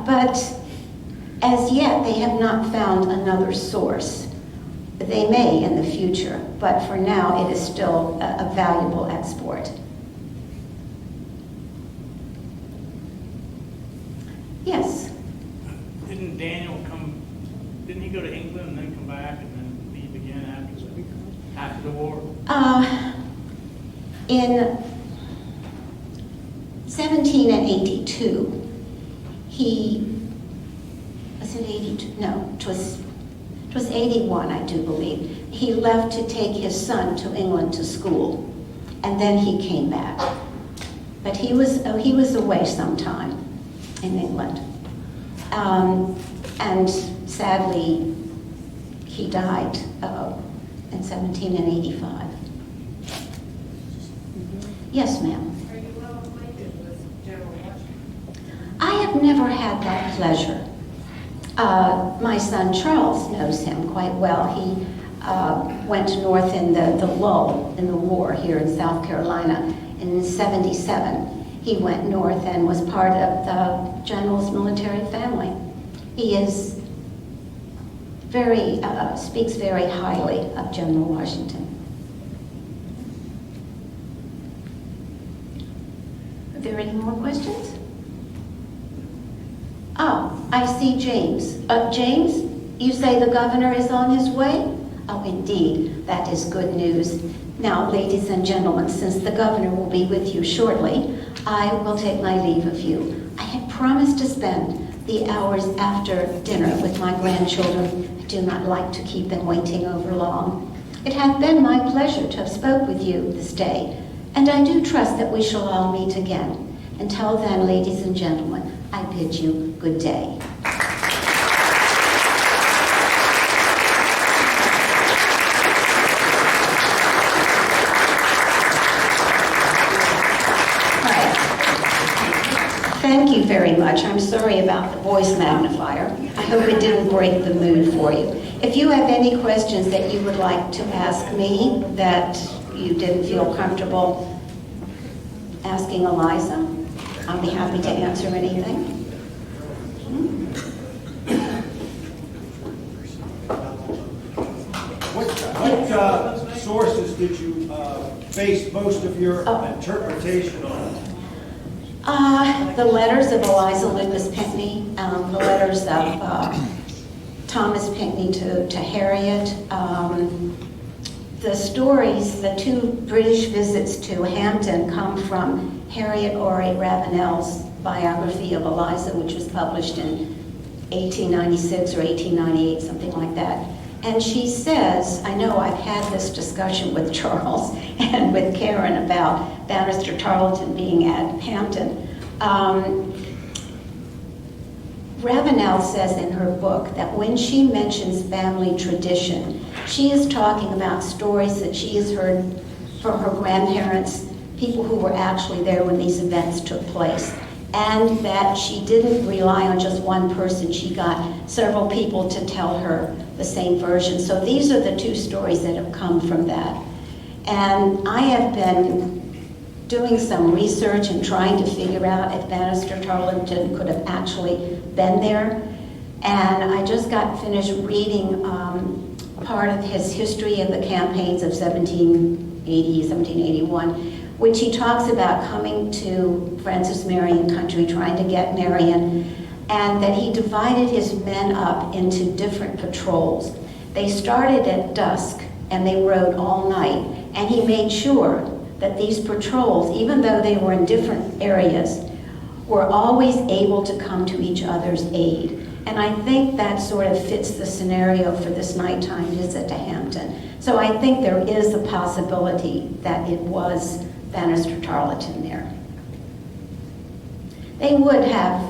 But as yet, they have not found another source. They may in the future, but for now, it is still a valuable export. Yes? Didn't Daniel didn't he go to England and then come back and then leave again after the war? In 1782, was it 82? No, it was 81, I do believe. He left to take his son to England to school, and then he came back. But he was away sometime in England. And sadly, he died in 1785. Yes, ma'am. Are you well acquainted with General Washington? I have never had that pleasure. My son Charles knows him quite well. He went north in the lull in the war here in South Carolina. In 77, he went north and was part of the general's military family. He is speaks very highly of General Washington. Are there any more questions? Oh, I see James. James, you say the governor is on his way? Oh, indeed, that is good news. Now, ladies and gentlemen, since the governor will be with you shortly, I will take my leave of you. I had promised to spend the hours after dinner with my grandchildren. I do not like to keep them waiting over long. It hath been my pleasure to have spoke with you this day, and I do trust that we shall all meet again. Until then, ladies and gentlemen, I bid you good day. Thank you very much. I'm sorry about the voice magnifier. I hope it didn't break the mood for you. If you have any questions that you would like to ask me that you didn't feel comfortable asking Eliza, I'll be happy to answer anything. What sources did you base most of your interpretation on? The letters of ELIZA Lucas Pickney, the letters of Thomas Pickney to Harriet, the stories, the two British visits to Hampton come from Harriet Ory Ravenel's biography of ELIZA, which was published in 1896 or 1898, something like that. And she says, I know I've had this discussion with Charles and with Karen about Bannister Tarleton being at Hampton. Ravenel says in her book that when she mentions family tradition, she is talking about stories that she has heard from her grandparents, people who were actually there when these events took place, and that she didn't rely on just one person. She got several people to tell her the same version. So these are the two stories that have come from that. And I have been doing some research and trying to figure out if Bannister Tarleton could have actually been there. And I just got finished reading part of his history of the campaigns of 1780, 1781, which he talks about coming to Francis Marion country, trying to get Marion, and that he divided his men up into different patrols. They started at dusk and they rode all night, and he made sure that these patrols, even though they were in different areas, were always able to come to each other's aid. And I think that sort of fits the scenario for this nighttime visit to Hampton. So I think there is a possibility that it was Bannister Tarleton there. They would have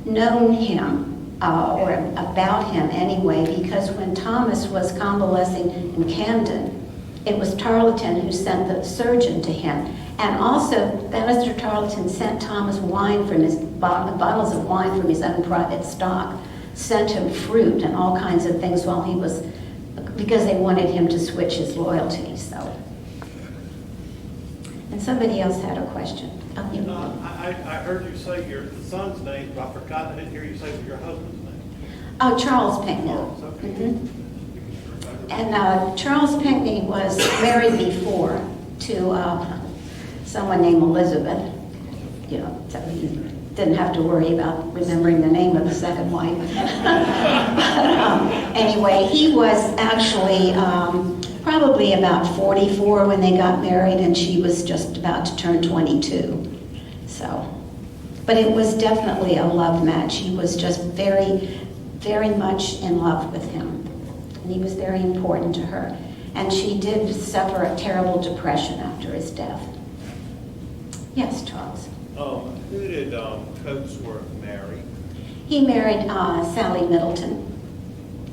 known him, or about him anyway, because when Thomas was convalescing in Camden, it was Tarleton who sent the surgeon to him. And also, Bannister Tarleton sent Thomas wine from his bottles of wine from his own private stock, sent him fruit and all kinds of things while he was, because they wanted him to switch his loyalty. So And somebody else had a question. Oh, you- I heard you say your son's name, but I forgot, I didn't hear you say your husband's name. Oh, Charles Pickney. Charles, okay. Mhm. And Charles Pickney was married before to someone named Elizabeth. You know, so he didn't have to worry about remembering the name of the second wife. Anyway, he was actually probably about 44 when they got married, and she was just about to turn 22. So, but it was definitely a love match. He was just very, very much in love with him, and he was very important to her. And she did suffer a terrible depression after his death. Yes, Charles. Who did Coatsworth marry? He married Sally Middleton,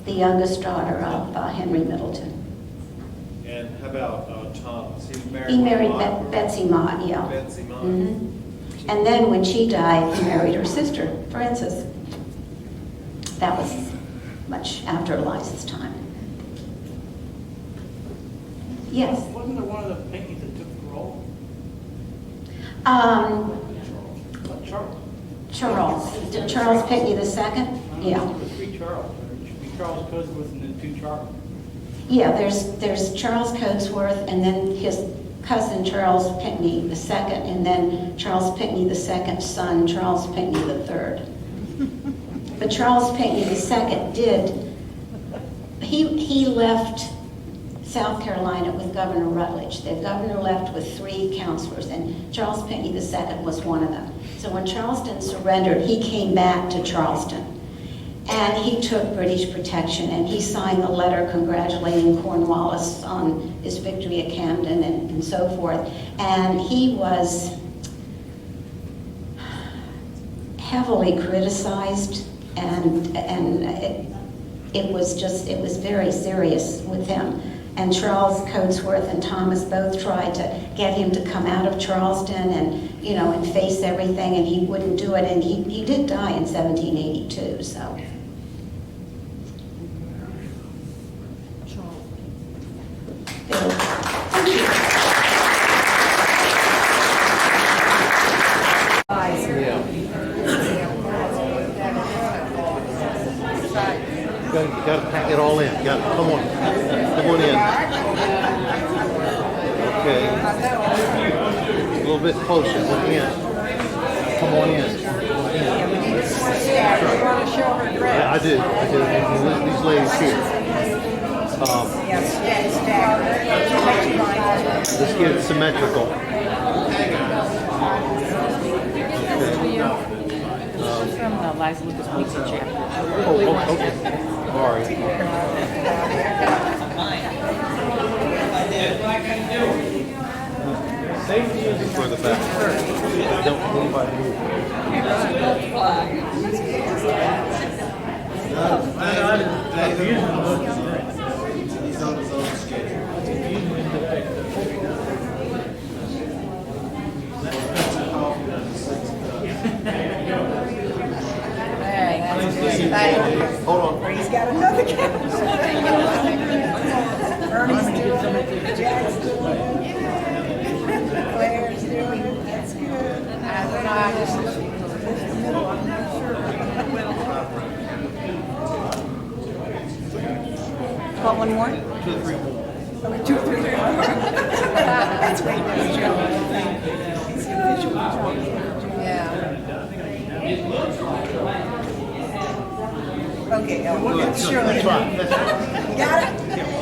the youngest daughter of Henry Middleton. And how about Thomas? He married. He married Mott? Betsy Mott, yeah. Betsy Mott. Mhm. And then when she died, he married her sister, Frances. That was much after Eliza's time. Yes. Wasn't there one of the Peggy's that took the role? Charles. Charles Pickney II? Yeah. There were three Charles. There should be Charles Coatsworth and then two Charles. Yeah, there's Charles Coatsworth, and then his cousin Charles Pickney II, and then Charles Pickney II's son, Charles Pickney III. But Charles Pickney II he left South Carolina with Governor Rutledge. The governor left with 3 counselors, and Charles Pickney II was one of them. So when Charleston surrendered, he came back to Charleston. And he took British protection, and he signed the letter congratulating Cornwallis on his victory at Camden and so forth. And he was heavily criticized, and it was very serious with him. And Charles Coatsworth and Thomas both tried to get him to come out of Charleston and, you know, and face everything, and he wouldn't do it. And he did die in 1782, so. Thank you. You got to pack it all in. Come on in. Okay. A little bit closer. Look in. Come on in. Yeah, I do. These ladies here. Let's get it symmetrical. From the ELIZA Lucas Pizza chapter. Oh, okay. Sorry. Further back. Don't anybody move. He's on his own schedule. Hold on. He's got another camera. Ernie's doing it. Jack's doing it. Claire's doing it. That's good. I don't know. I just I'm not sure. Want one more? 2, 3 more. Okay, 2, 3 more. That's great. He's a visual talk. Yeah. Okay, Shirley. That's right. Got it?